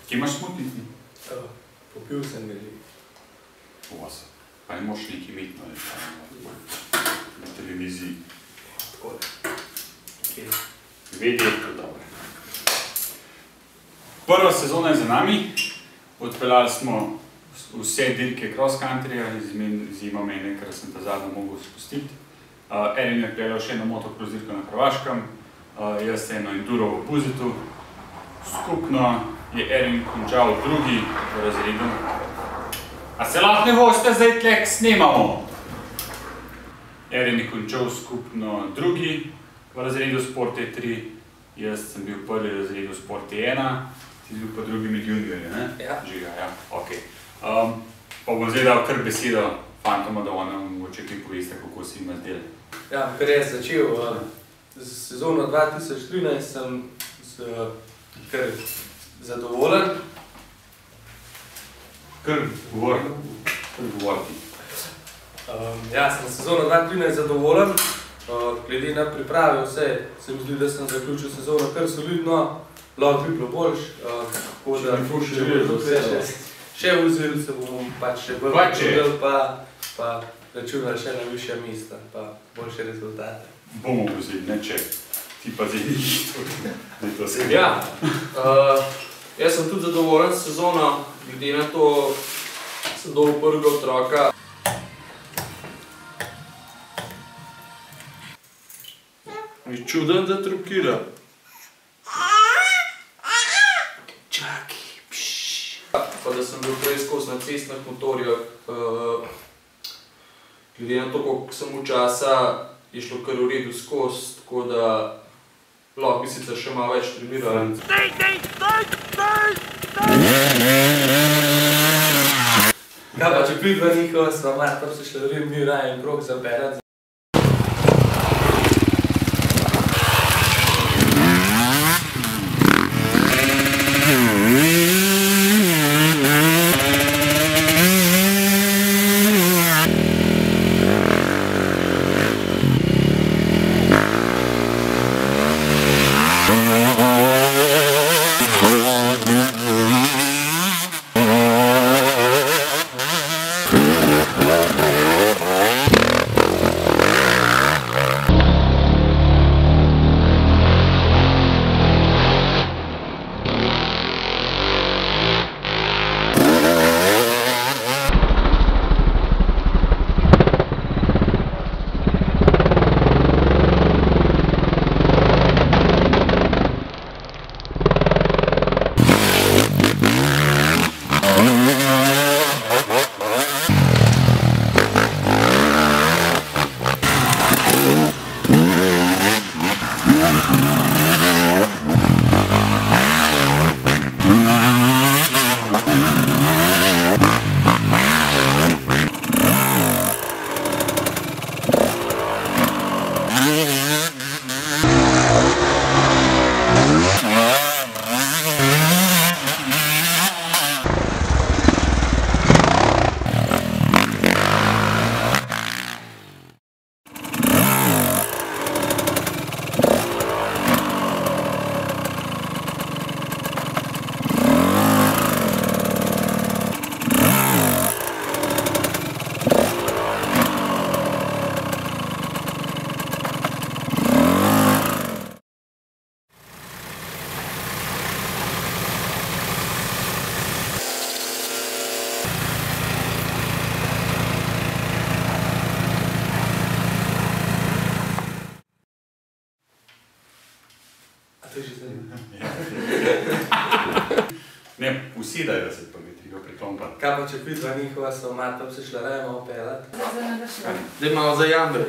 Kje imaš smutnici? Popil sem ga že. Osa. Pa ne moš nekaj imeti na televiziji. Takole. Dve dirke, dobro. Prva sezona je za nami. Odpeljali smo vse dirke cross-countryja, izjema mene, ker sem ta zadnjo mogel spustiti. Erin je peljal še eno motocross dirko na Hrvaškem, jaz eno enduro v Buzetu. Skupno je Erin končal drugi v razredu. A se lahko ne boste zdaj tlek snemamo? Erin je končal skupno drugi v razredu Sport E3, jaz sem bil prvi v razredu Sport E1, ti bil pa drugi med juniorji, ne? Ja. Žiga, ja, okej. Pa bom zdaj dal kar besedo fantoma, da ona mogoče kaj poveste, kako si ima zdel. Ja, kar jaz začel. Z sezono 2013 sem kar zadovoljen. Kar govor ti. Ja, sem sezono 2013 zadovoljen. Glede na priprave vse, se mi zdi, da sem zaključil sezono kar solidno, lahko triplo boljš, tako da še vzeli se bomo pač še bolj potrudili, pa računali še na višja mesta, pa boljše rezultate. Bomo vzeli, ne če ti pa zdaj ni to se. Ja, jaz sem tudi zadovoljen s sezono, glede na to sem dobil prvega otroka. Je čuden, da trokira. Čaki, pa da sem bil prej skozi na cestnih motorjah, glede na to, koliko sem v časa, je šlo kar v redu skozi, tako da lahko bi sicer še malo več treniral. Kaj pa, če pridva njihova sva mar, tam se šla v rim, mi raje in krog zaperat. Ne, usedaj, da se pa mi treba priklompati. Kaj pa, če pridva njihova sva mar, tam se šla raje malo pelat. Daj malo za jambre.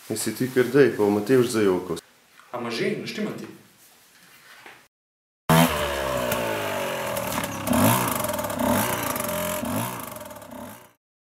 In si ti kar dej, pa v Matevž zajokal. A ima že, naštima ti?